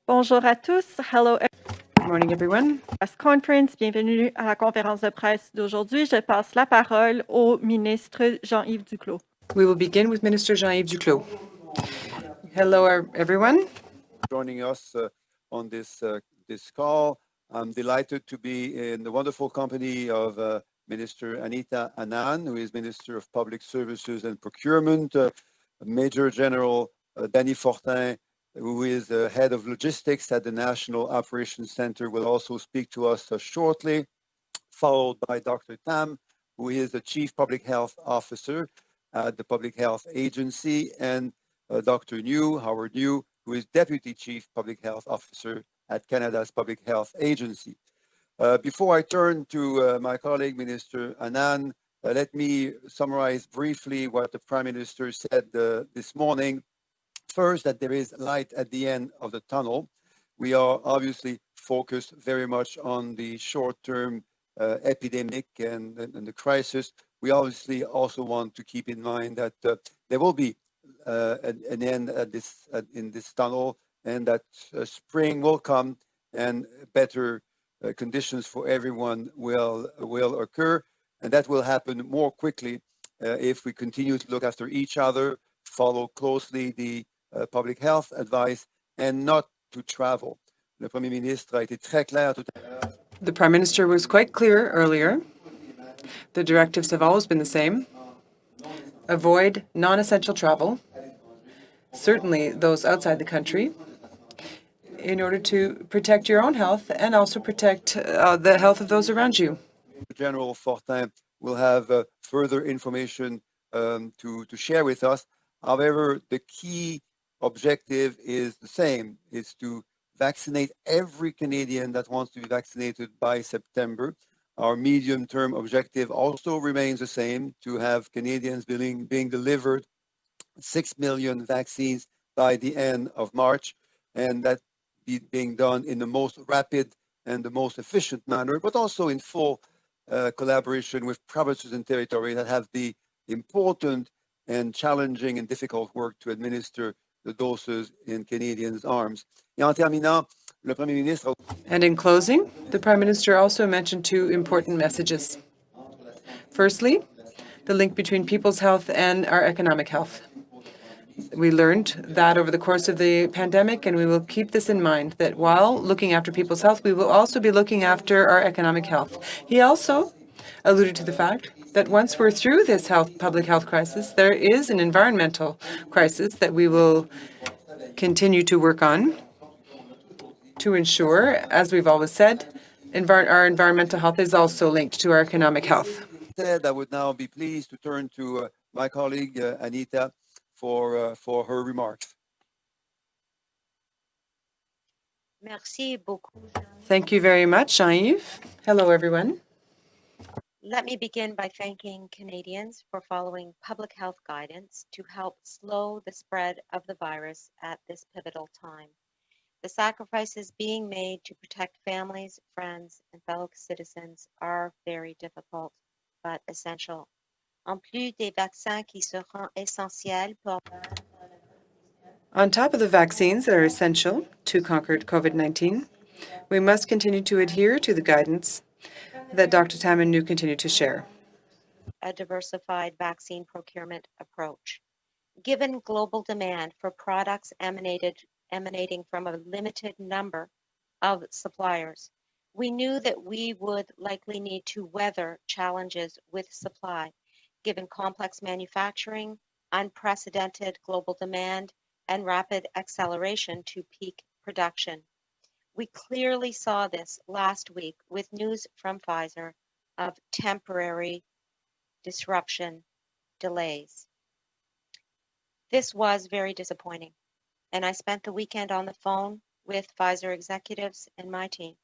Bonjour à tous. Hello, Good morning, everyone. press conference. Bienvenue à la conférence de presse d'aujourd'hui. Je passe la parole au ministre Jean-Yves Duclos. We will begin with Minister Jean-Yves Duclos. Hello, everyone. Joining us on this call. I'm delighted to be in the wonderful company of Minister Anita Anand, who is Minister of Public Services and Procurement, Major General Danny Fortin, who is the head of logistics at the National Operations Center, will also speak to us shortly, followed by Dr. Tam, who is the Chief Public Health Officer at the Public Health Agency, and Dr. Howard New, who is Deputy Chief Public Health Officer at Canada's Public Health Agency. Before I turn to my colleague, Minister Anand, let me summarize briefly what the Prime Minister said this morning. First, that there is light at the end of the tunnel. We are obviously focused very much on the short-term epidemic and the crisis. We obviously also want to keep in mind that there will be an end in this tunnel, and that spring will come and better conditions for everyone will occur, and that will happen more quickly if we continue to look after each other, follow closely the public health advice, and not to travel. Le Premier ministre a été très clair tout à l'heure. The Prime Minister was quite clear earlier. The directives have always been the same. Avoid non-essential travel, certainly those outside the country, in order to protect your own health and also protect the health of those around you. General Fortin will have further information to share with us. However, the key objective is the same, is to vaccinate every Canadian that wants to be vaccinated by September. Our medium-term objective also remains the same, to have Canadians being delivered 6 million vaccines by the end of March, and that being done in the most rapid and the most efficient manner, but also in full collaboration with provinces and territories that have the important and challenging and difficult work to administer the doses in Canadians' arms. Et en terminant, le Premier ministre... And in closing, the Prime Minister also mentioned two important messages. Firstly, the link between people's health and our economic health. We learned that over the course of the pandemic, and we will keep this in mind, that while looking after people's health, we will also be looking after our economic health. He also alluded to the fact that once we're through this public health crisis, there is an environmental crisis that we will continue to work on to ensure, as we've always said, our environmental health is also linked to our economic health. I would now be pleased to turn to my colleague Anita for her remarks. Merci beaucoup. Thank you very much, Jean-Yves. Hello, everyone. Let me begin by thanking Canadians for following public health guidance to help slow the spread of the virus at this pivotal time. The sacrifices being made to protect families, friends, and fellow citizens are very difficult, but essential. En plus des vaccins qui seront essentiels pour... On top of the vaccines that are essential to conquer COVID-19, we must continue to adhere to the guidance that Dr. Tam and New continue to share. A diversified vaccine procurement approach. Given global demand for products emanating from a limited number of suppliers, we knew that we would likely need to weather challenges with supply, given complex manufacturing, unprecedented global demand, and rapid acceleration to peak production. We clearly saw this last week with news from Pfizer of temporary disruption delays. This was very disappointing, and I spent the weekend on the phone with Pfizer executives and my team.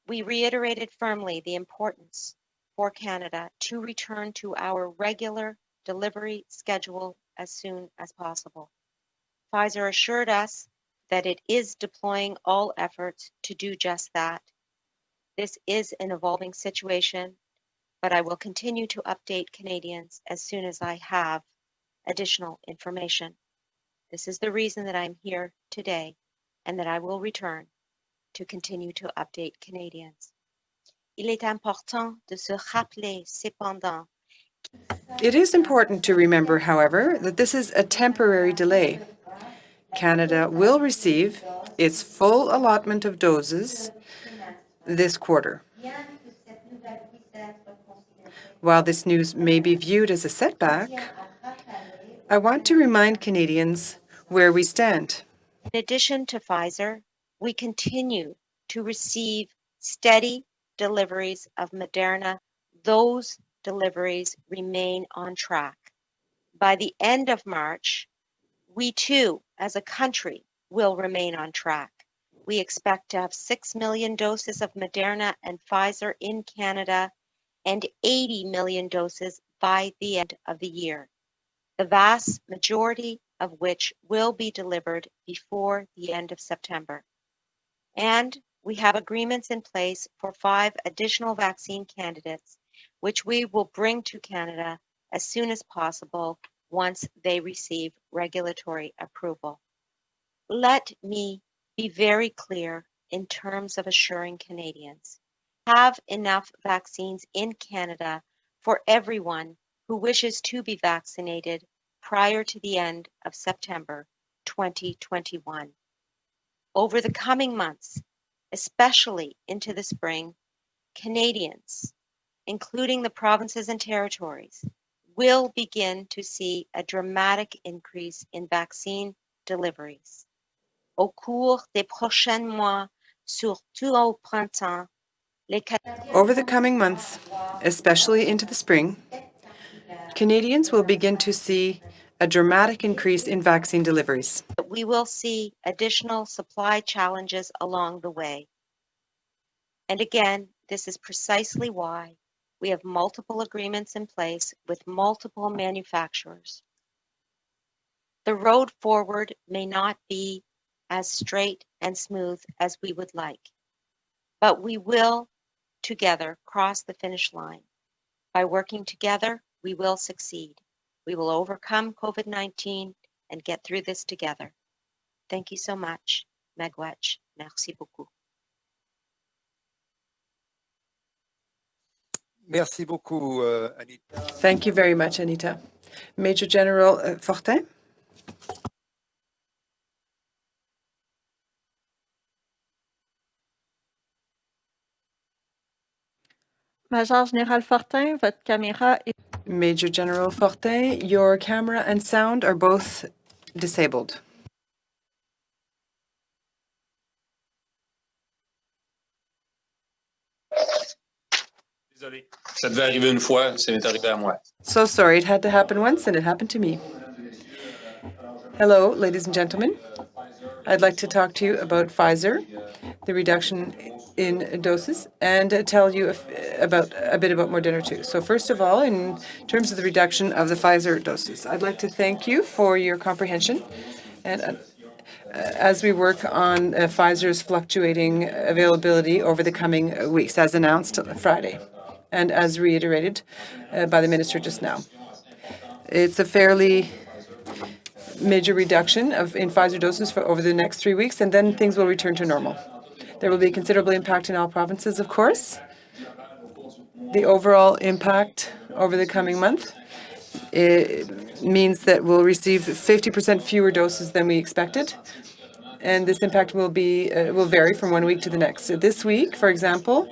We reiterated firmly the importance for Canada to return to our regular delivery schedule as soon as possible. Pfizer assured us that it is deploying all efforts to do just that. This is an evolving situation, but I will continue to update Canadians as soon as I have additional information. This is the reason that I'm here today and that I will return to continue to update Canadians. Il est important de se rappeler cependant. It is important to remember, however, that this is a temporary delay. Canada will receive its full allotment of doses this quarter. While this news may be viewed as a setback, I want to remind Canadians where we stand. In addition to Pfizer, we continue to receive steady deliveries of Moderna. Those deliveries remain on track. By the end of March, we too, as a country, will remain on track. We expect to have 6 million doses of Moderna and Pfizer in Canada and 80 million doses by the end of the year, the vast majority of which will be delivered before the end of September. And we have agreements in place for 5 additional vaccine candidates, which we will bring to Canada as soon as possible once they receive regulatory approval. Let me be very clear in terms of assuring Canadians. Have enough vaccines in Canada for everyone who wishes to be vaccinated prior to the end of September 2021. Over the coming months, especially into the spring, Canadians, including the provinces and territories, will begin to see a dramatic increase in vaccine deliveries. Au cours des prochains mois, surtout au printemps, Over the coming months, especially into the spring, Canadians will begin to see a dramatic increase in vaccine deliveries. we will see additional supply challenges along the way. And again, this is precisely why we have multiple agreements in place with multiple manufacturers. The road forward may not be as straight and smooth as we would like, but we will together cross the finish line. By working together, we will succeed. We will overcome COVID-19 and get through this together. Thank you so much. Magwech. Merci beaucoup. Merci beaucoup, Anita. Thank you very much, Anita. Major General Fortin. Major Général Fortin, votre caméra est... Major General Fortin, your camera and sound are both disabled. Désolé. Ça devait arriver une fois, ça m'est arrivé à moi. So sorry, it had to happen once and it happened to me. Hello, ladies and gentlemen. I'd like to talk to you about Pfizer, the reduction in doses, and tell you a bit about Moderna too. So first of all, in terms of the reduction of the Pfizer doses, I'd like to thank you for your comprehension. And as we work on Pfizer's fluctuating availability over the coming weeks, as announced Friday, and as reiterated by the minister just now. It's a fairly major reduction in Pfizer doses for over the next 3 weeks, and then things will return to normal. There will be a considerable impact in all provinces, of course. The overall impact over the coming month means that we'll receive 50% fewer doses than we expected, and this impact will vary from 1 week to the next. So this week, for example,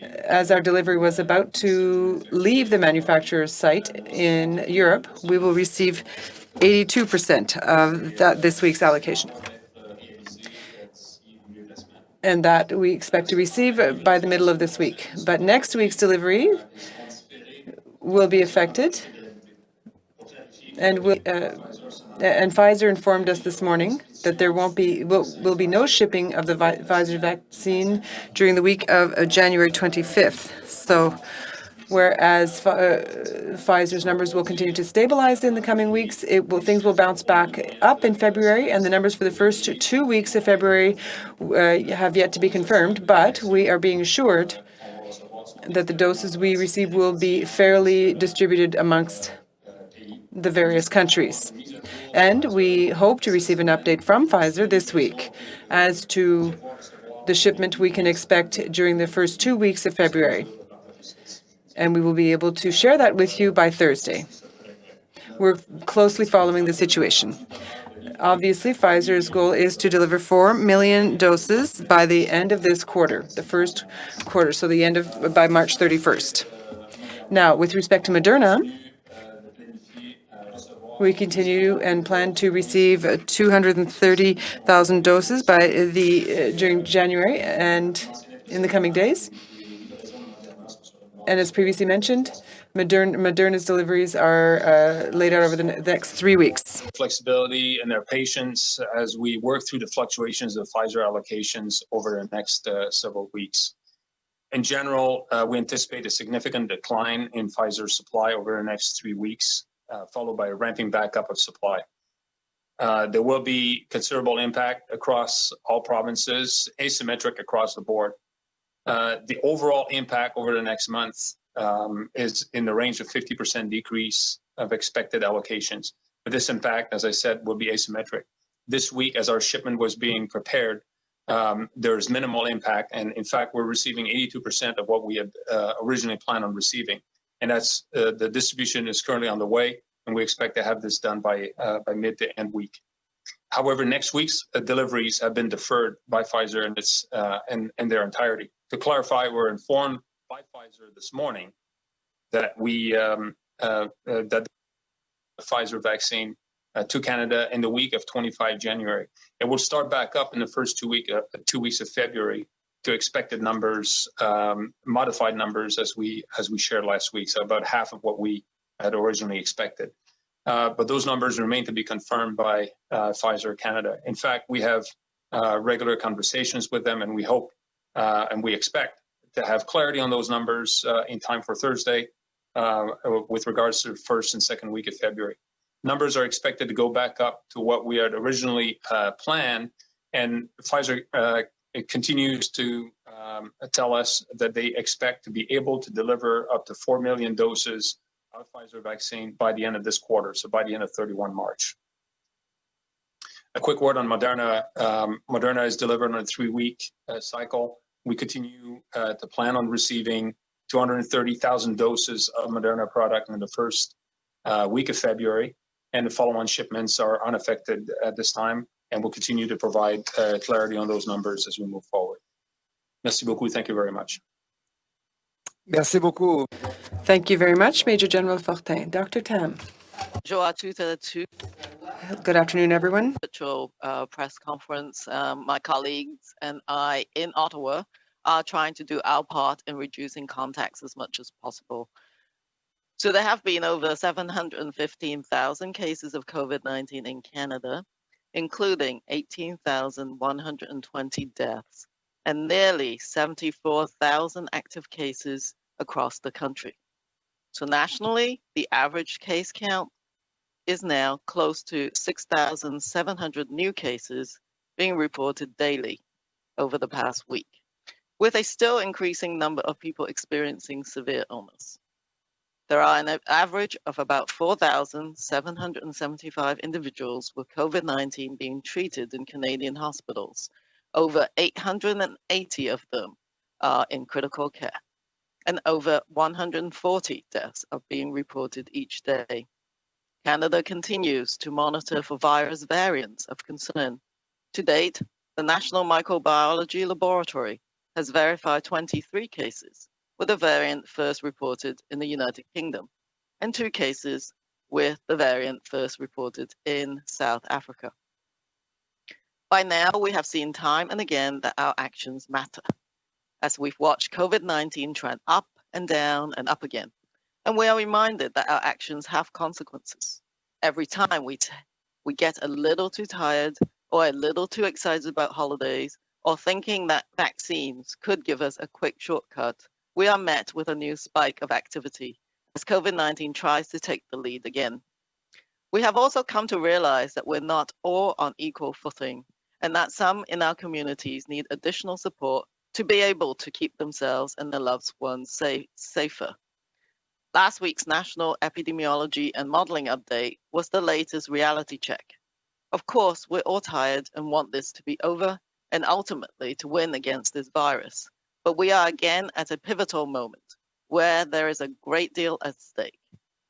as our delivery was about to leave the manufacturer's site in Europe, we will receive 82% of this week's allocation. And that we expect to receive by the middle of this week. But next week's delivery will be affected. And Pfizer informed us this morning that there will be no shipping of the Pfizer vaccine during the week of January 25th. So whereas Pfizer's numbers will continue to stabilize in the coming weeks, things will bounce back up in February, and the numbers for the first 2 weeks of February have yet to be confirmed, but we are being assured that the doses we receive will be fairly distributed amongst the various countries. And we hope to receive an update from Pfizer this week as to the shipment we can expect during the first 2 weeks of February. And we will be able to share that with you by Thursday. We're closely following the situation. Obviously, Pfizer's goal is to deliver 4 million doses by the end of this quarter, the first quarter, so by March 31st. Now, with respect to Moderna, we continue and plan to receive 230,000 doses during January and in the coming days. And as previously mentioned, Moderna's deliveries are laid out over the next 3 weeks. Flexibility and their patience as we work through the fluctuations of Pfizer allocations over the next several weeks. In general, we anticipate a significant decline in Pfizer supply over the next 3 weeks, followed by a ramping back up of supply. There will be considerable impact across all provinces, asymmetric across the board. The overall impact over the next month is in the range of 50% decrease of expected allocations. But this impact, as I said, will be asymmetric. This week, as our shipment was being prepared, there's minimal impact. And in fact, we're receiving 82% of what we had originally planned on receiving. And that's the distribution is currently on the way, and we expect to have this done by mid to end week. However, next week's deliveries have been deferred by Pfizer in their entirety. To clarify, we're informed by Pfizer this morning that that the Pfizer vaccine to Canada in the week of 25 January. It will start back up in the first 2 weeks of February to expected numbers, modified numbers as we shared last week. So about half of what we had originally expected. But those numbers remain to be confirmed by Pfizer Canada. In fact, we have regular conversations with them, and we hope and we expect to have clarity on those numbers in time for Thursday with regards to the first and second week of February. Numbers are expected to go back up to what we had originally planned, and Pfizer continues to tell us that they expect to be able to deliver up to 4 million doses of Pfizer vaccine by the end of this quarter, so by the end of 31 March. A quick word on Moderna. Moderna is delivered on a 3-week cycle. We continue to plan on receiving 230,000 doses of Moderna product in the first week of February, and the follow-on shipments are unaffected at this time, and we'll continue to provide clarity on those numbers as we move forward. Merci beaucoup. Thank you very much. Merci beaucoup. Thank you very much, Major General Fortin. Dr. Tam. Bonjour à toutes et à tous. Good afternoon, everyone. Virtual press conference. My colleagues and I in Ottawa are trying to do our part in reducing contacts as much as possible. So there have been over 715,000 cases of COVID-19 in Canada, including 18,120 deaths and nearly 74,000 active cases across the country. So nationally, the average case count is now close to 6,700 new cases being reported daily over the past week, with a still increasing number of people experiencing severe illness. There are an average of about 4,775 individuals with COVID-19 being treated in Canadian hospitals. Over 880 of them are in critical care, and over 140 deaths are being reported each day. Canada continues to monitor for virus variants of concern. To date, the National Microbiology Laboratory has verified 23 cases with a variant first reported in the United Kingdom, and 2 cases with the variant first reported in South Africa. By now, we have seen time and again that our actions matter, as we've watched COVID-19 trend up and down and up again. And we are reminded that our actions have consequences. Every time we get a little too tired or a little too excited about holidays or thinking that vaccines could give us a quick shortcut, we are met with a new spike of activity as COVID-19 tries to take the lead again. We have also come to realize that we're not all on equal footing and that some in our communities need additional support to be able to keep themselves and their loved ones safer. Last week's National Epidemiology and Modeling Update was the latest reality check. Of course, we're all tired and want this to be over and ultimately to win against this virus. But we are again at a pivotal moment where there is a great deal at stake.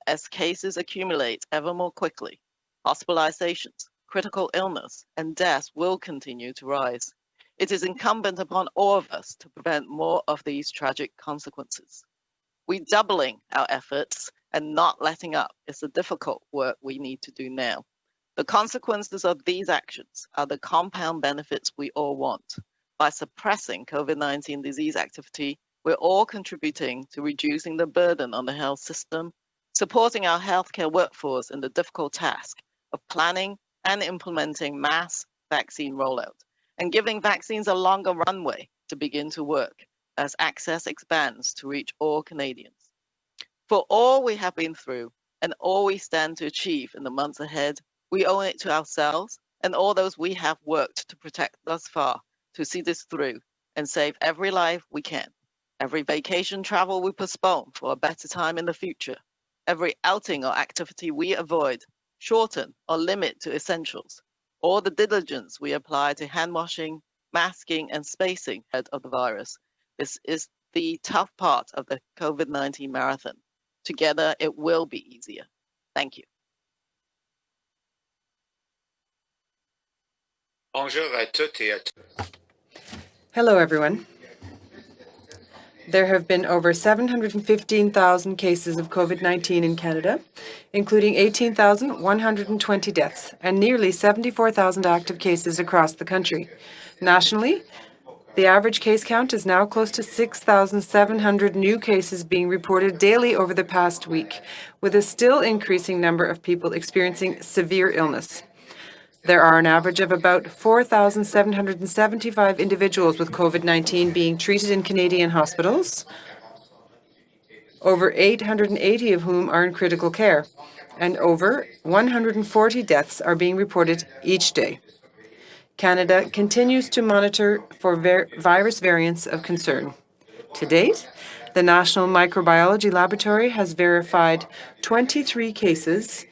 As cases accumulate ever more quickly, hospitalizations, critical illness, and deaths will continue to rise. It is incumbent upon all of us to prevent more of these tragic consequences. Redoubling our efforts and not letting up is the difficult work we need to do now. The consequences of these actions are the compound benefits we all want. By suppressing COVID-19 disease activity, we're all contributing to reducing the burden on the health system, supporting our healthcare workforce in the difficult task of planning and implementing mass vaccine rollout, and giving vaccines a longer runway to begin to work as access expands to reach all Canadians. For all we have been through and all we stand to achieve in the months ahead, we owe it to ourselves and all those we have worked to protect thus far to see this through and save every life we can. Every vacation travel we postpone for a better time in the future. Every outing or activity we avoid, shorten or limit to essentials. All the diligence we apply to hand washing, masking, and spacing ahead of the virus. This is the tough part of the COVID-19 marathon. Together, it will be easier. Thank you. Bonjour à toutes et à tous. Hello, everyone. There have been over 715,000 cases of COVID-19 in Canada, including 18,120 deaths and nearly 74,000 active cases across the country. Nationally, the average case count is now close to 6,700 new cases being reported daily over the past week, with a still increasing number of people experiencing severe illness. There are an average of about 4,775 individuals with COVID-19 being treated in Canadian hospitals, over 880 of whom are in critical care, and over 140 deaths are being reported each day. Canada continues to monitor for virus variants of concern. To date, the National Microbiology Laboratory has verified 23 cases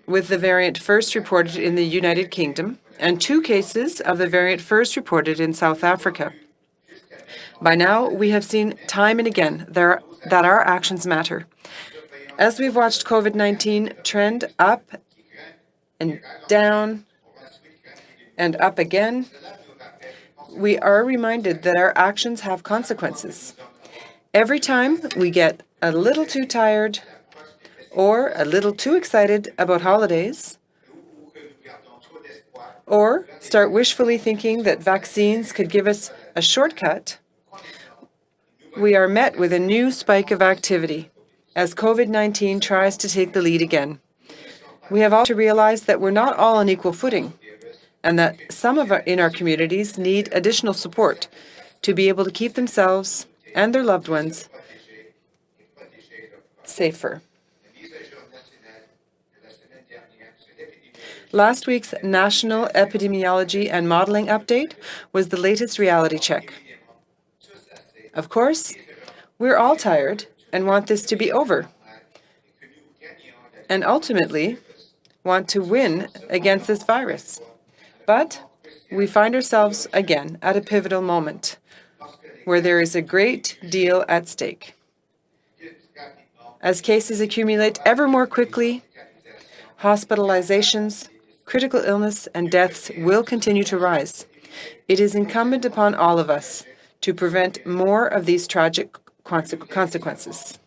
with the variant first reported in the United Kingdom and 2 cases of the variant first reported in South Africa. By now, we have seen time and again that our actions matter. As we've watched COVID-19 trend up and down and up again, we are reminded that our actions have consequences. Every time we get a little too tired or a little too excited about holidays, or start wishfully thinking that vaccines could give us a shortcut, we are met with a new spike of activity as COVID-19 tries to take the lead again. We have all to realize that we're not all on equal footing and that some in our communities need additional support to be able to keep themselves and their loved ones safer. Last week's National Epidemiology and Modeling Update was the latest reality check. Of course, we're all tired and want this to be over, and ultimately want to win against this virus. But we find ourselves again at a pivotal moment where there is a great deal at stake. As cases accumulate ever more quickly, hospitalizations, critical illness, and deaths will continue to rise. It is incumbent upon all of us to prevent more of these tragic consequences.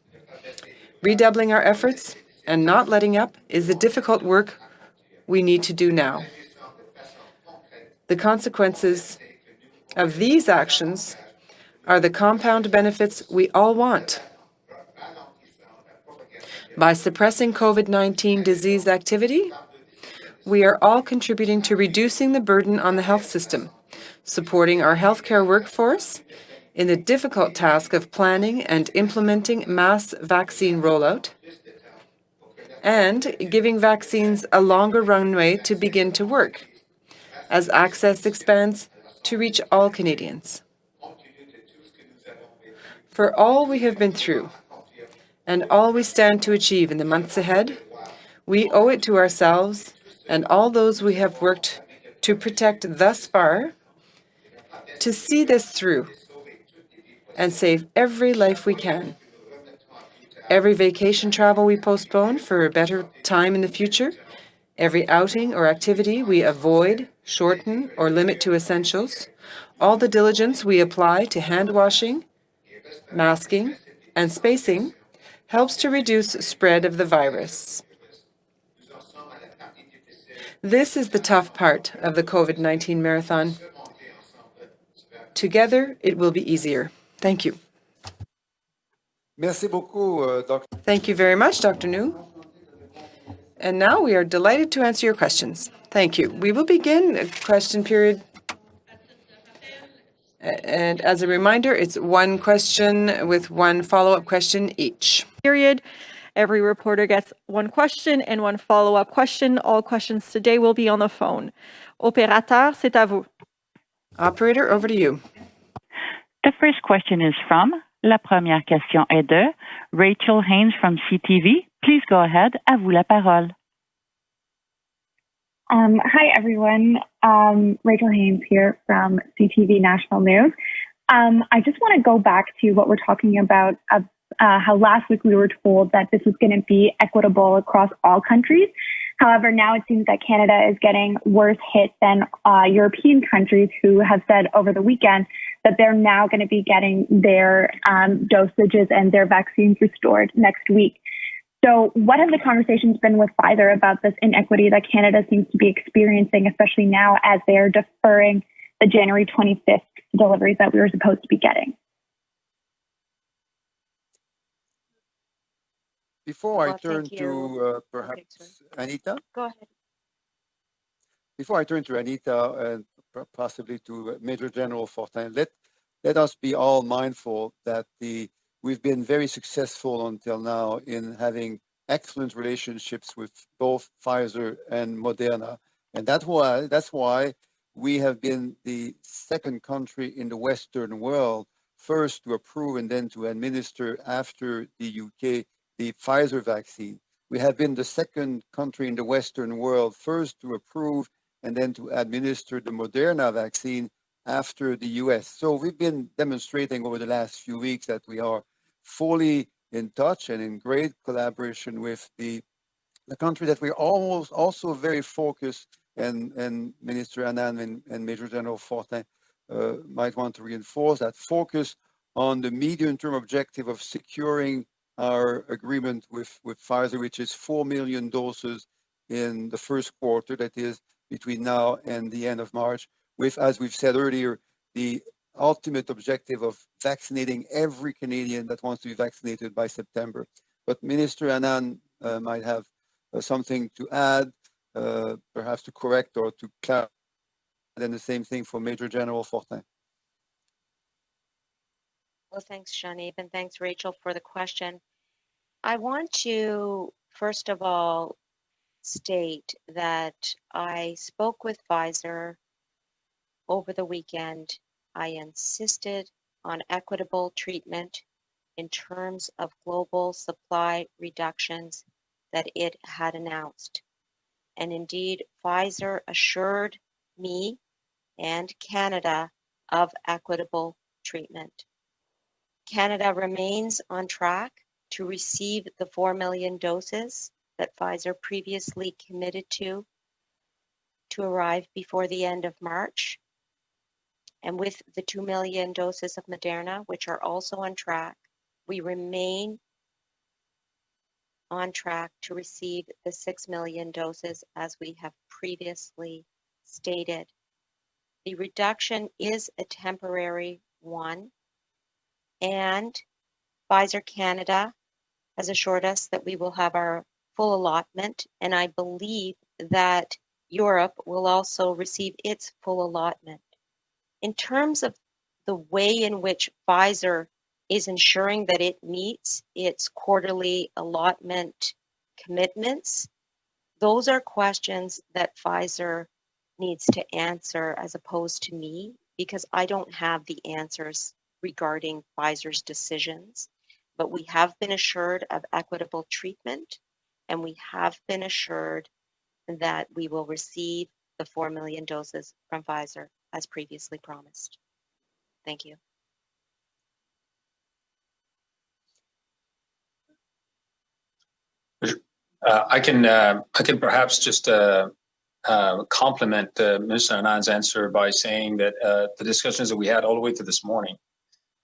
Redoubling our efforts and not letting up is the difficult work we need to do now. The consequences of these actions are the compound benefits we all want. By suppressing COVID-19 disease activity, we are all contributing to reducing the burden on the health system, supporting our healthcare workforce in the difficult task of planning and implementing mass vaccine rollout, and giving vaccines a longer runway to begin to work as access expands to reach all Canadians. For all we have been through, and all we stand to achieve in the months ahead, we owe it to ourselves and all those we have worked to protect thus far to see this through and save every life we can. Every vacation travel we postpone for a better time in the future, every outing or activity we avoid, shorten, or limit to essentials, all the diligence we apply to hand washing, masking, and spacing helps to reduce spread of the virus. This is the tough part of the COVID-19 marathon. Together, it will be easier. Thank you. Merci beaucoup, Dr. Thank you very much, Dr. New. And now we are delighted to answer your questions. Thank you. We will begin a question period. And as a reminder, it's one question with one follow-up question each. Period. Every reporter gets one question and one follow-up question. All questions today will be on the phone. Opérateur, c'est à vous. Operator, over to you. The first question is from, la première question est de Rachel Haynes from CTV. Please go ahead, à vous la parole. Hi, everyone. Rachel Haynes here from CTV National News. I just want to go back to what we're talking about, how last week we were told that this was going to be equitable across all countries. However, now it seems that Canada is getting worse hit than European countries who have said over the weekend that they're now going to be getting their dosages and their vaccines restored next week. So what have the conversations been with Pfizer about this inequity that Canada seems to be experiencing, especially now as they're deferring the January 25th deliveries that we were supposed to be getting? Before I Well, turn thank to you. perhaps Anita, Go ahead. before I turn to Anita and possibly to Major General Fortin, let us be all mindful that we've been very successful until now in having excellent relationships with both Pfizer and Moderna. And that's why we have been the second country in the Western world, first to approve and then to administer after the UK, the Pfizer vaccine. We have been the second country in the Western world, first to approve and then to administer the Moderna vaccine after the US. So we've been demonstrating over the last few weeks that we are fully in touch and in great collaboration with the country that we're almost also very focused, and Minister Annan and Major General Fortin might want to reinforce that focus on the medium-term objective of securing our agreement with Pfizer, which is 4 million doses in the first quarter, that is between now and the end of March, with, as we've said earlier, the ultimate objective of vaccinating every Canadian that wants to be vaccinated by September. But Minister Annan might have something to add, perhaps to correct or to clarify, and the same thing for Major General Fortin. Well, thanks, Jean-Yves, and thanks, Rachel, for the question. I want to, first of all, state that I spoke with Pfizer over the weekend. I insisted on equitable treatment in terms of global supply reductions that it had announced. And indeed, Pfizer assured me and Canada of equitable treatment. Canada remains on track to receive the 4 million doses that Pfizer previously committed to arrive before the end of March. And with the 2 million doses of Moderna, which are also on track, we remain on track to receive the 6 million doses as we have previously stated. The reduction is a temporary one, and Pfizer Canada has assured us that we will have our full allotment, and I believe that Europe will also receive its full allotment. In terms of the way in which Pfizer is ensuring that it meets its quarterly allotment commitments, those are questions that Pfizer needs to answer as opposed to me, because I don't have the answers regarding Pfizer's decisions. but we have been assured of equitable treatment, and we have been assured that we will receive the 4 million doses from Pfizer as previously promised. Thank you. I can perhaps just complement Minister Anand's answer by saying that the discussions that we had all the way to this morning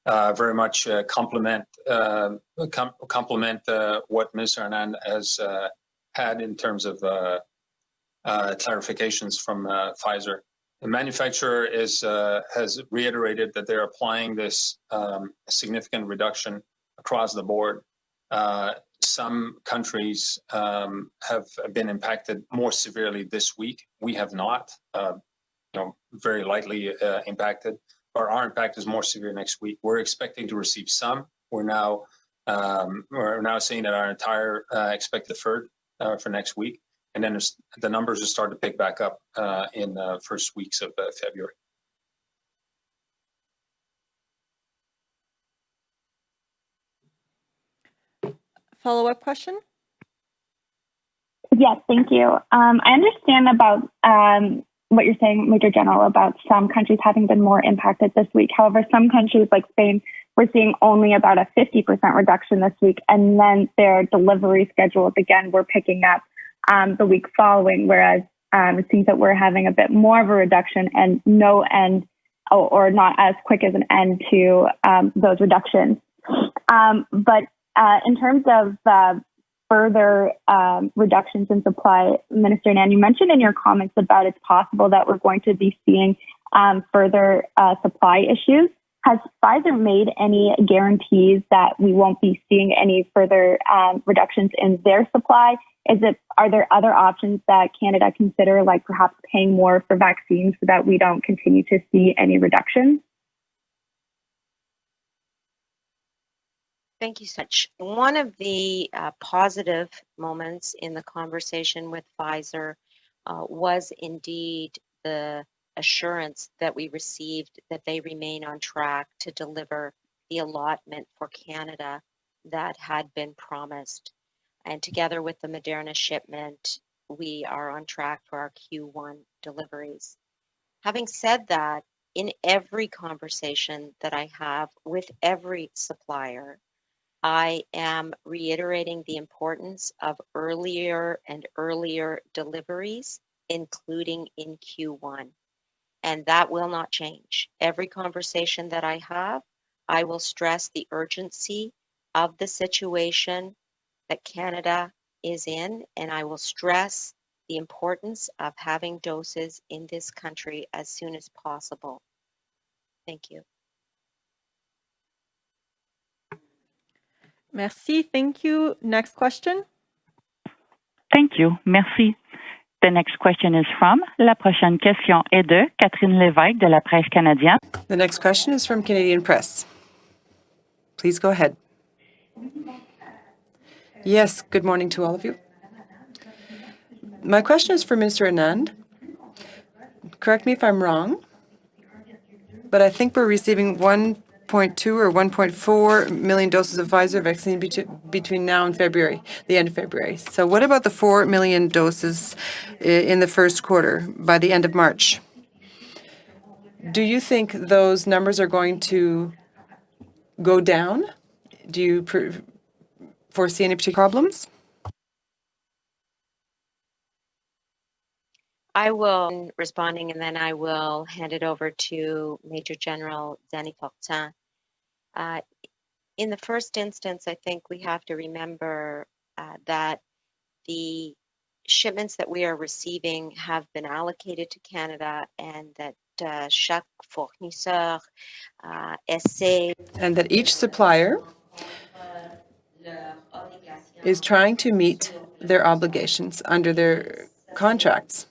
very much complement what Minister Anand has had in terms of clarifications from Pfizer. The manufacturer has reiterated that they're applying this significant reduction across the board. Some countries have been impacted more severely this week. We have not, very lightly impacted. Our impact is more severe next week. We're expecting to receive some. We're now seeing that our entire expected deferred for next week, and then the numbers will start to pick back up in the first weeks of February. Follow-up question? Yes, thank you. I understand about what you're saying, Major General, about some countries having been more impacted this week. However, some countries like Spain, we're seeing only about a 50% reduction this week, and then their delivery schedules, again, we're picking up the week following, whereas it seems that we're having a bit more of a reduction and no end or not as quick as an end to those reductions. But in terms of further reductions in supply, Minister Anand, you mentioned in your comments about it's possible that we're going to be seeing further supply issues. Has Pfizer made any guarantees that we won't be seeing any further reductions in their supply? Are there other options that Canada consider, like perhaps paying more for vaccines so that we don't continue to see any reductions? Thank you so much. One of the positive moments in the conversation with Pfizer was indeed the assurance that we received that they remain on track to deliver the allotment for Canada that had been promised. And together with the Moderna shipment, we are on track for our Q1 deliveries. Having said that, in every conversation that I have with every supplier, I am reiterating the importance of earlier and earlier deliveries, including in Q1. And that will not change. Every conversation that I have, I will stress the urgency of the situation that Canada is in, and I will stress the importance of having doses in this country as soon as possible. Thank you. Merci. Thank you. Next question. Thank you. Merci. The next question is from, la prochaine question est de Catherine Lévesque de la Presse canadienne. The next question is from Canadian Press. Please go ahead. Yes, good morning to all of you. My question is for Minister Anand. Correct me if I'm wrong, but I think we're receiving 1.2 or 1.4 million doses of Pfizer vaccine between now and February, the end of February. So what about the 4 million doses in the first quarter by the end of March? Do you think those numbers are going to go down? Do you foresee any particular problems? I will responding, and then I will hand it over to Major General Danny Fortin. In the first instance, I think we have to remember that the shipments that we are receiving have been allocated to Canada, and that chaque fournisseur essaie. And that each supplier is trying to meet their obligations under their contracts.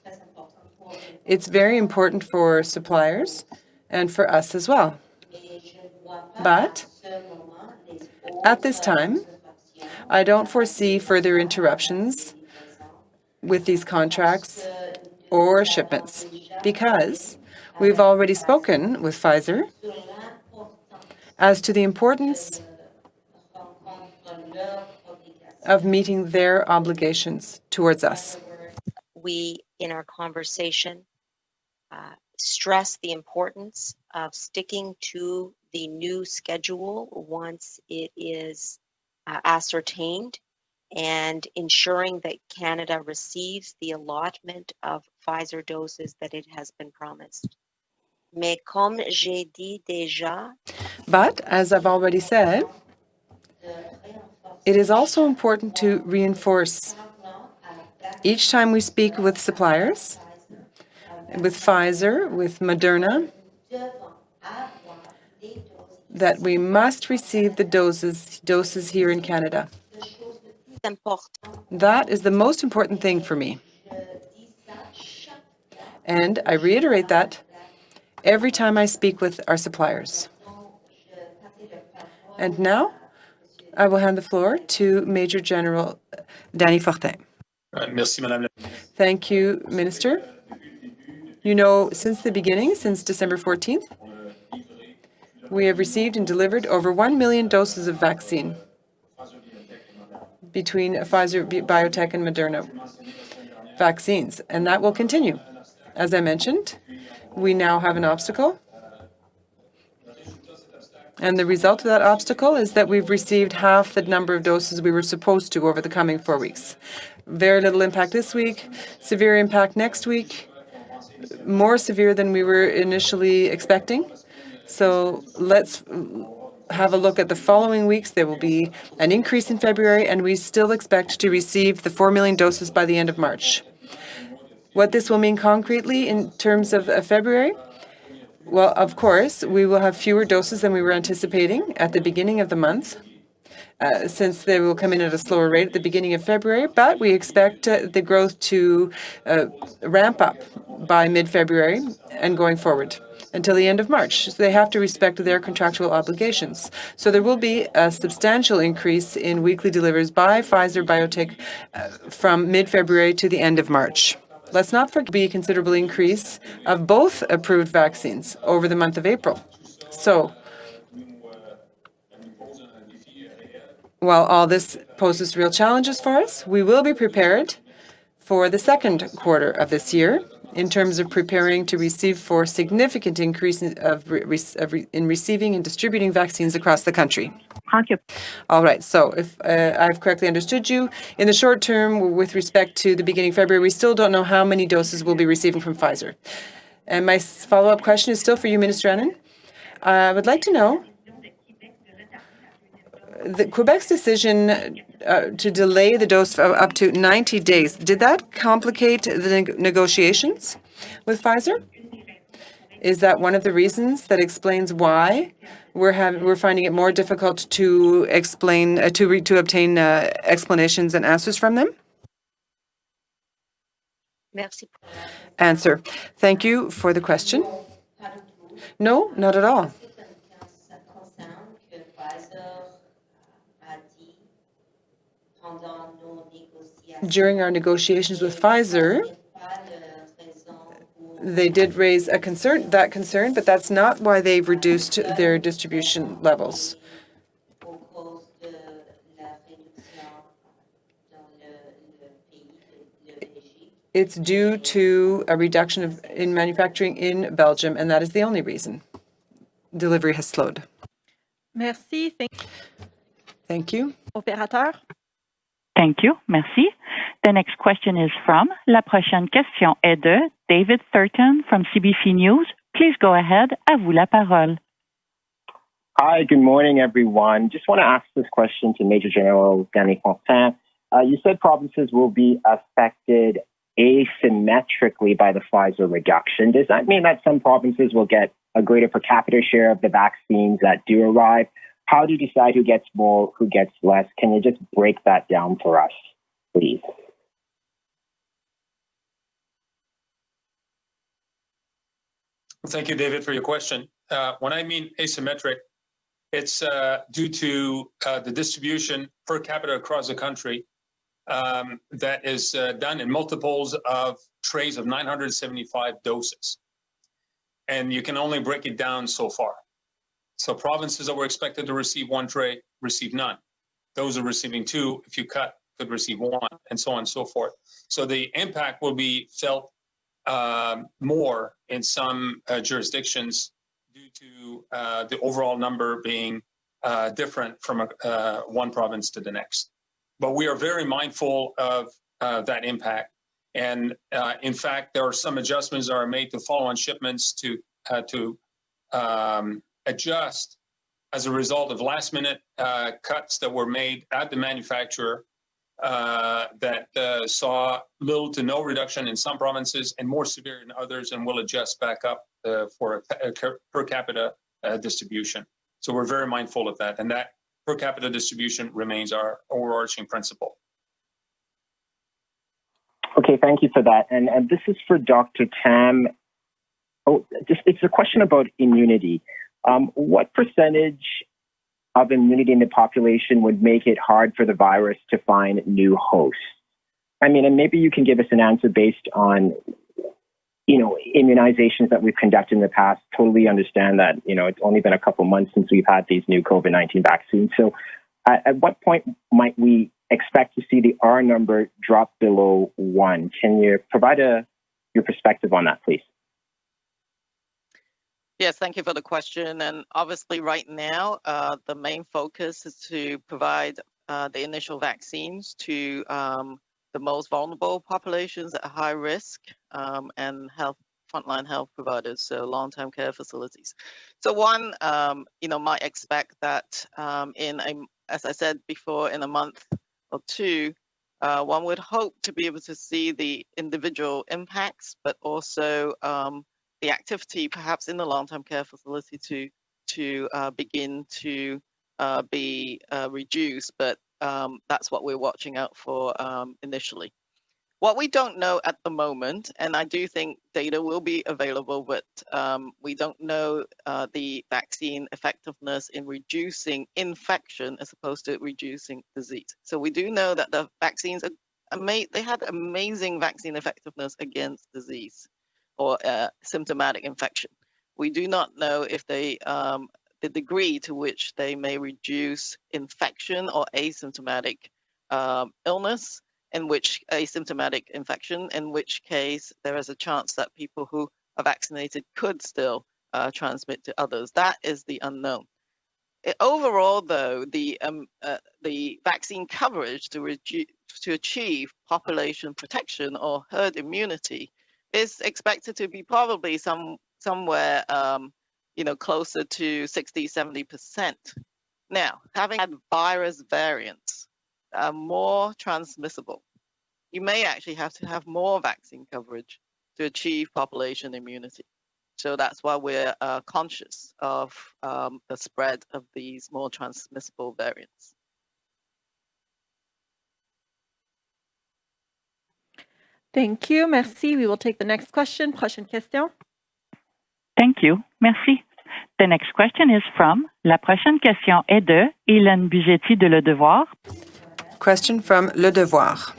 It's very important for suppliers and for us as well. But at this time, I don't foresee further interruptions with these contracts or shipments because we've already spoken with Pfizer as to the importance of meeting their obligations towards us. We, in our conversation, stress the importance of sticking to the new schedule once it is ascertained, and ensuring that Canada receives the allotment of Pfizer doses that it has been promised. Mais comme j'ai dit déjà, But, as I've already said, it is also important to reinforce each time we speak with suppliers, with Pfizer, with Moderna, that we must receive the doses here in Canada. That is the most important thing for me. And I reiterate that every time I speak with our suppliers. And now, I will hand the floor to Major General Danny Fortin. Merci, Madame la Thank you, Minister. You know, since the beginning, since December 14th, we have received and delivered over 1 million doses of vaccine between Pfizer, Biotech, and Moderna vaccines, and that will continue. As I mentioned, we now have an obstacle, and the result of that obstacle is that we've received half the number of doses we were supposed to over the coming 4 weeks. Very little impact this week, severe impact next week, more severe than we were initially expecting. So let's have a look at the following weeks. There will be an increase in February, and we still expect to receive the 4 million doses by the end of March. What this will mean concretely in terms of February? Well, of course, we will have fewer doses than we were anticipating at the beginning of the month, since they will come in at a slower rate at the beginning of February, but we expect the growth to ramp up by mid-February and going forward until the end of March. So they have to respect their contractual obligations. So there will be a substantial increase in weekly deliveries by Pfizer Biotech from mid-February to the end of March. Let's not forget the considerable increase of both approved vaccines over the month of April. So, while all this poses real challenges for us, we will be prepared for the second quarter of this year in terms of preparing to receive for significant increase in receiving and distributing vaccines across the country. Thank you. All right, so if I've correctly understood you, in the short term, with respect to the beginning of February, we still don't know how many doses we'll be receiving from Pfizer. And my follow-up question is still for you, Minister Annan. I would like to know, Quebec's decision to delay the dose for up to 90 days, did that complicate the negotiations with Pfizer? Is that one of the reasons that explains why we're finding it more difficult to explain to obtain explanations and answers from them? merci. Answer. Thank you for the question. No, not at all. During our negotiations with Pfizer, they did raise that concern, but that's not why they've reduced their distribution levels. It's due to a reduction in manufacturing in Belgium, and that is the only reason. Delivery has slowed. Merci. Thank you. Opérateur. Thank you. Merci. The next question is from La prochaine question est de David Thurton from CBC News. Please go ahead. À vous la parole. Hi, good morning, everyone. Just want to ask this question to Major General Danny Fortin. You said provinces will be affected asymmetrically by the Pfizer reduction. Does that mean that some provinces will get a greater per capita share of the vaccines that do arrive? How do you decide who gets more, who gets less? Can you just break that down for us, please? Thank you, David, for your question. When I mean asymmetric, it's due to the distribution per capita across the country that is done in multiples of trays of 975 doses. And you can only break it down so far. So provinces that were expected to receive one tray receive none. Those are receiving two. If you cut could receive one, and so on and so forth. So the impact will be felt more in some jurisdictions due to the overall number being different from one province to the next. But we are very mindful of that impact. And in fact, there are some adjustments that are made to follow-on shipments to adjust as a result of last-minute cuts that were made at the manufacturer that saw little to no reduction in some provinces and more severe in others, and will adjust back up for a per capita distribution. So we're very mindful of that, and that per capita distribution remains our overarching principle. Okay, thank you for that. And this is for Dr. Tam. It's a question about immunity. What percentage of immunity in the population would make it hard for the virus to find new hosts? I mean, and maybe you can give us an answer based on, immunizations that we've conducted in the past. Totally understand that, it's only been a couple months since we've had these new COVID-19 vaccines. So at what point might we expect to see the R number drop below 1? Can you provide your perspective on that, please? Yes, thank you for the question. And obviously right now, the main focus is to provide the initial vaccines to the most vulnerable populations at high risk and frontline health providers, so long-term care facilities. So one, might expect that as I said before, in a month or two, one would hope to be able to see the individual impacts, but also the activity perhaps in the long-term care facility to begin to be reduced, but that's what we're watching out for initially. What we don't know at the moment, and I do think data will be available, but we don't know the vaccine effectiveness in reducing infection as opposed to reducing disease. So we do know that the vaccines they had amazing vaccine effectiveness against disease or symptomatic infection. We do not know if they the degree to which they may reduce infection or asymptomatic illness, in which asymptomatic infection, in which case there is a chance that people who are vaccinated could still transmit to others. That is the unknown. Overall, though, the vaccine coverage to achieve population protection or herd immunity is expected to be probably somewhere closer to 60-70%. Now, having had virus variants more transmissible, you may actually have to have more vaccine coverage to achieve population immunity. So that's why we're conscious of the spread of these more transmissible variants. Thank you. Merci. We will take the next question. Prochaine question. Thank you. Merci. The next question is from La prochaine question est de Hélène Bugetti de Le Devoir. Question from Le Devoir.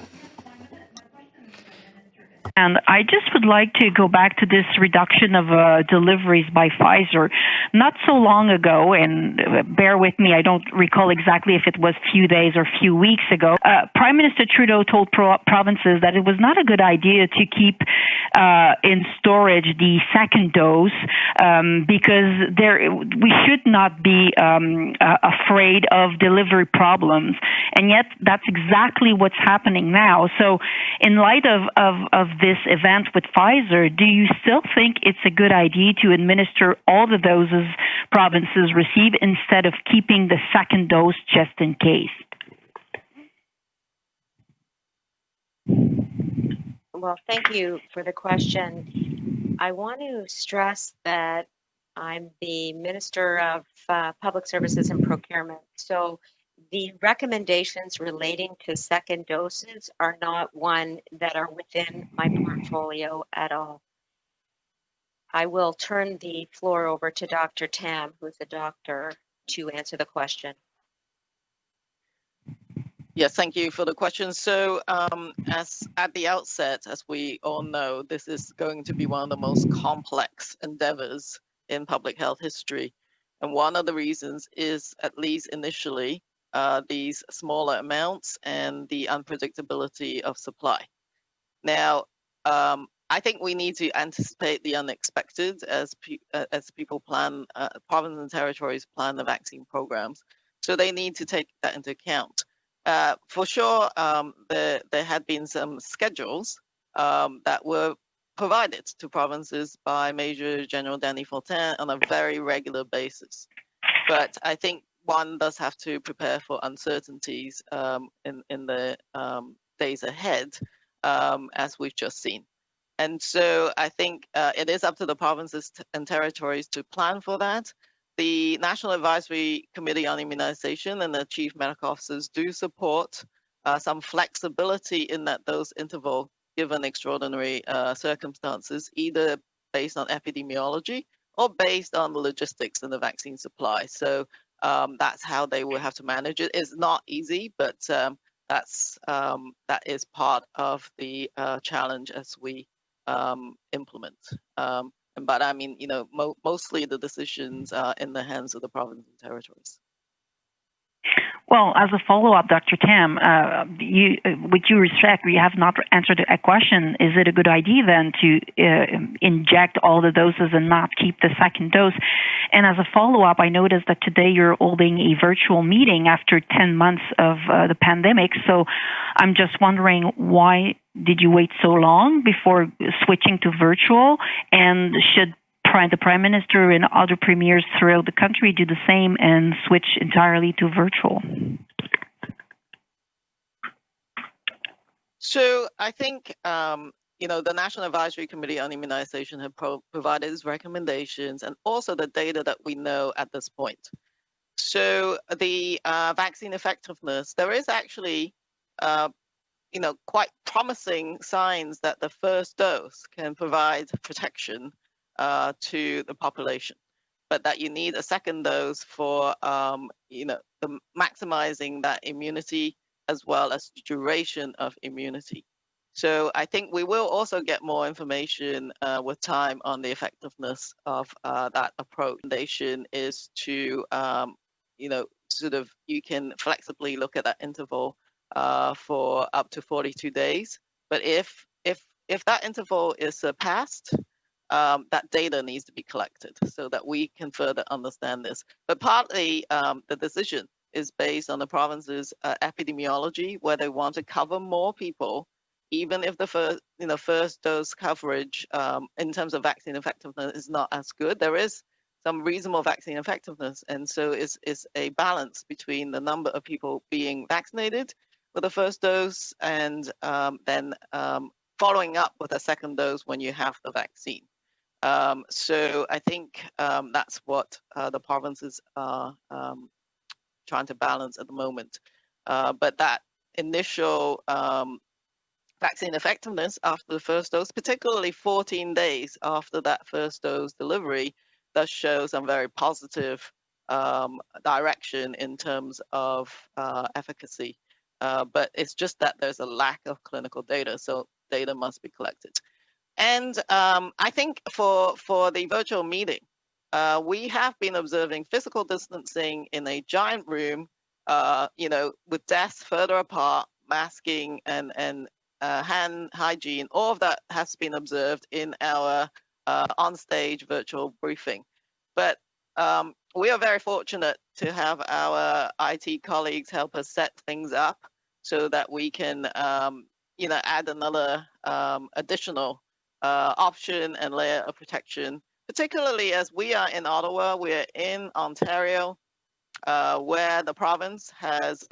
And I just would like to go back to this reduction of deliveries by Pfizer. Not so long ago, and bear with me, I don't recall exactly if it was few days or few weeks ago, Prime Minister Trudeau told provinces that it was not a good idea to keep in storage the second dose because we should not be afraid of delivery problems. And yet that's exactly what's happening now. So in light of this event with Pfizer, do you still think it's a good idea to administer all the doses provinces receive instead of keeping the second dose just in case? Well, thank you for the question. I want to stress that I'm the Minister of Public Services and Procurement. So the recommendations relating to second doses are not one that are within my portfolio at all. I will turn the floor over to Dr. Tam, who's a doctor, to answer the question. Yes, thank you for the question. So as at the outset, as we all know, this is going to be one of the most complex endeavors in public health history. And one of the reasons is, at least initially, these smaller amounts and the unpredictability of supply. Now, I think we need to anticipate the unexpected as people plan, provinces and territories plan the vaccine programs. So they need to take that into account. For sure, there had been some schedules that were provided to provinces by Major General Danny Fortin on a very regular basis. But I think one does have to prepare for uncertainties in the days ahead, as we've just seen. And so I think it is up to the provinces and territories to plan for that. The National Advisory Committee on Immunization and the Chief Medical Officers do support some flexibility in that dose interval given extraordinary circumstances, either based on epidemiology or based on the logistics and the vaccine supply. So that's how they will have to manage it. It's not easy, but that is part of the challenge as we implement. But I mean, mostly the decisions are in the hands of the provinces and territories. Well, as a follow-up, Dr. Tam, with due respect, we have not answered a question. Is it a good idea then to inject all the doses and not keep the second dose? And as a follow-up, I noticed that today you're holding a virtual meeting after 10 months of the pandemic. So I'm just wondering, why did you wait so long before switching to virtual? And should the Prime Minister and other premiers throughout the country do the same and switch entirely to virtual? So I think, the National Advisory Committee on Immunization have provided its recommendations and also the data that we know at this point. So the vaccine effectiveness, there is actually, quite promising signs that the first dose can provide protection to the population, but that you need a second dose for, maximizing that immunity as well as duration of immunity. So I think we will also get more information with time on the effectiveness of that approach. The recommendation is to, you can flexibly look at that interval for up to 42 days. But if that interval is surpassed, that data needs to be collected so that we can further understand this. But partly the decision is based on the province's epidemiology, where they want to cover more people, even if the first dose coverage in terms of vaccine effectiveness is not as good. There is some reasonable vaccine effectiveness, and so it's a balance between the number of people being vaccinated with the first dose and then following up with a second dose when you have the vaccine. So I think that's what the provinces are trying to balance at the moment. But that initial vaccine effectiveness after the first dose, particularly 14 days after that first dose delivery, does show some very positive direction in terms of efficacy. But it's just that there's a lack of clinical data, so data must be collected. And I think for the virtual meeting, we have been observing physical distancing in a giant room, with desks further apart, masking and hand hygiene. All of that has been observed in our on-stage virtual briefing. But we are very fortunate to have our IT colleagues help us set things up so that we can, add another additional option and layer of protection, particularly as we are in Ottawa, we're in Ontario, where the province has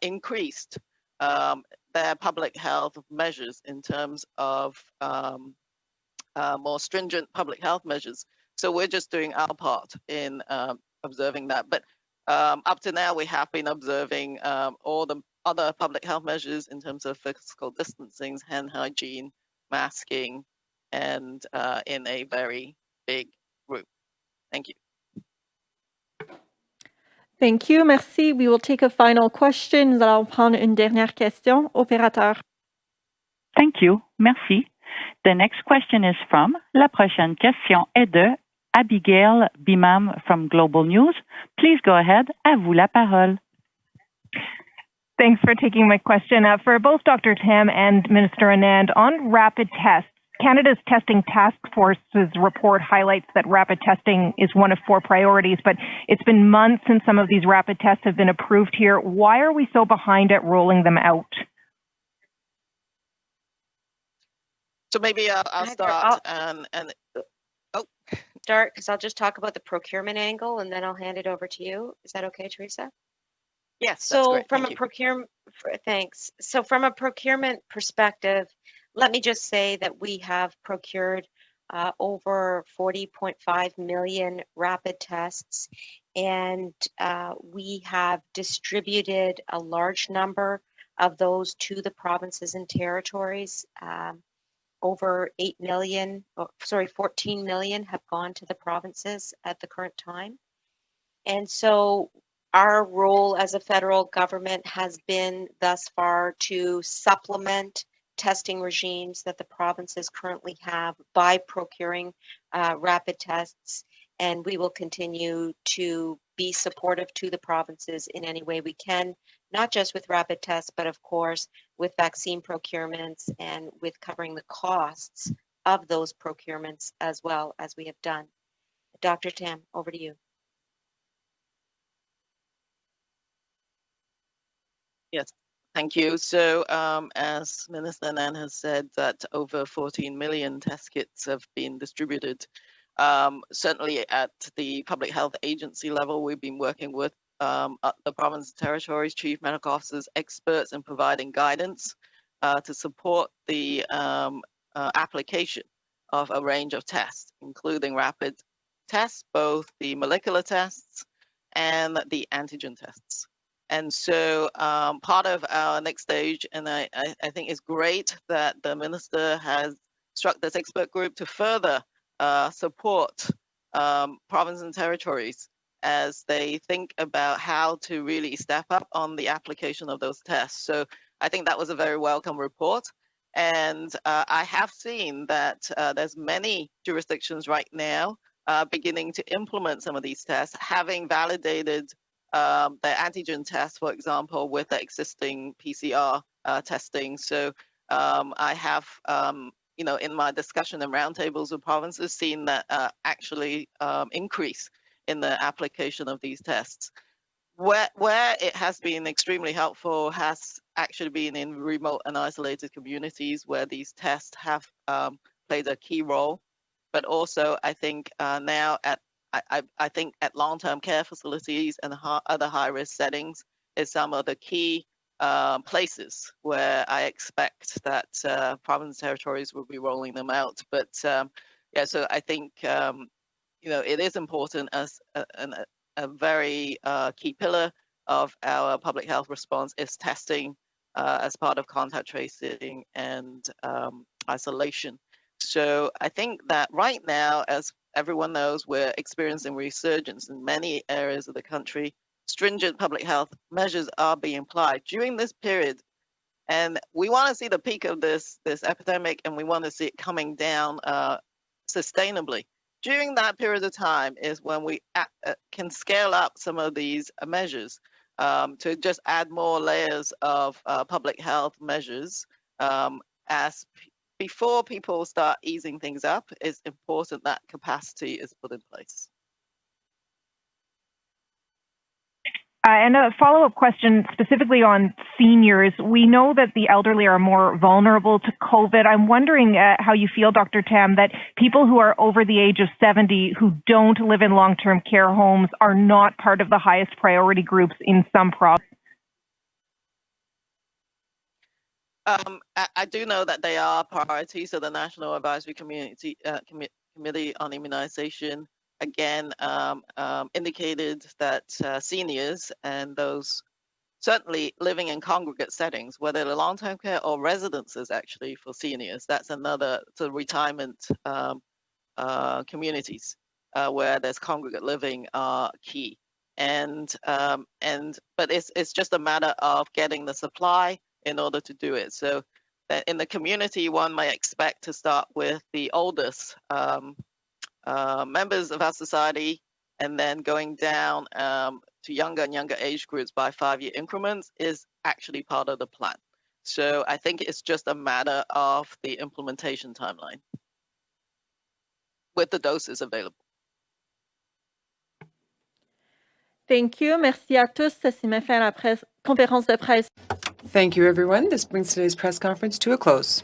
increased their public health measures in terms of more stringent public health measures. So we're just doing our part in observing that. But up to now, we have been observing all the other public health measures in terms of physical distancing, hand hygiene, masking, and in a very big room. Thank you. Thank you. Merci. We will take a final question. Nous allons prendre une dernière question. Opérateur. Thank you. Merci. The next question is from, la prochaine question est de Abigail Bimam from Global News. Please go ahead. À vous la parole. Thanks for taking my question. For both Dr. Tam and Minister Anand, on rapid tests, Canada's Testing Task Force's report highlights that rapid testing is one of 4 priorities, but it's been months since some of these rapid tests have been approved here. Why are we so behind at rolling them out? So maybe I'll start and start because I'll just talk about the procurement angle and then I'll hand it over to you. Is that okay, Teresa? Yes. So from a procurement, thanks. So from a procurement perspective, let me just say that we have procured over 40.5 million rapid tests, and we have distributed a large number of those to the provinces and territories. Over 14 million have gone to the provinces at the current time. And so our role as a federal government has been thus far to supplement testing regimes that the provinces currently have by procuring rapid tests. And we will continue to be supportive to the provinces in any way we can, not just with rapid tests, but of course with vaccine procurements and with covering the costs of those procurements as well as we have done. Dr. Tam, over to you. Yes, thank you. So as Minister Anand has said, that over 14 million test kits have been distributed. Certainly at the Public Health Agency level, we've been working with the province and territories, chief medical officers, experts in providing guidance to support the application of a range of tests, including rapid tests, both the molecular tests and the antigen tests. And so part of our next stage, and I think it's great that the minister has struck this expert group to further support provinces and territories as they think about how to really step up on the application of those tests. So I think that was a very welcome report. And I have seen that there's many jurisdictions right now beginning to implement some of these tests, having validated the antigen test, for example, with the existing PCR testing. So I have, in my discussion and roundtables with provinces, seen that actually increase in the application of these tests. Where it has been extremely helpful has actually been in remote and isolated communities where these tests have played a key role. But also, I think now I think at long-term care facilities and other high-risk settings is some of the key places where I expect that province territories will be rolling them out. But yeah, so I think it is important as a very key pillar of our public health response is testing as part of contact tracing and isolation. So I think that right now, as everyone knows, we're experiencing resurgence in many areas of the country. Stringent public health measures are being applied during this period. And we want to see the peak of this epidemic, and we want to see it coming down sustainably. During that period of time is when we can scale up some of these measures to just add more layers of public health measures as before people start easing things up. It's important that capacity is put in place. And a follow-up question specifically on seniors. We know that the elderly are more vulnerable to COVID. I'm wondering how you feel, Dr. Tam, that people who are over the age of 70 who don't live in long-term care homes are not part of the highest priority groups in some provinces. I do know that they are priorities. So the National Advisory Committee on Immunization again indicated that seniors and those certainly living in congregate settings, whether they're long-term care or residences actually for seniors, that's another retirement communities where there's congregate living are key. But it's just a matter of getting the supply in order to do it. So that in the community, one might expect to start with the oldest members of our society, and then going down to younger and younger age groups by 5-year increments is actually part of the plan. So I think it's just a matter of the implementation timeline with the doses available. Thank you. Merci à tous. Ceci met fin à la conférence de presse. Thank you, everyone. This brings today's press conference to a close.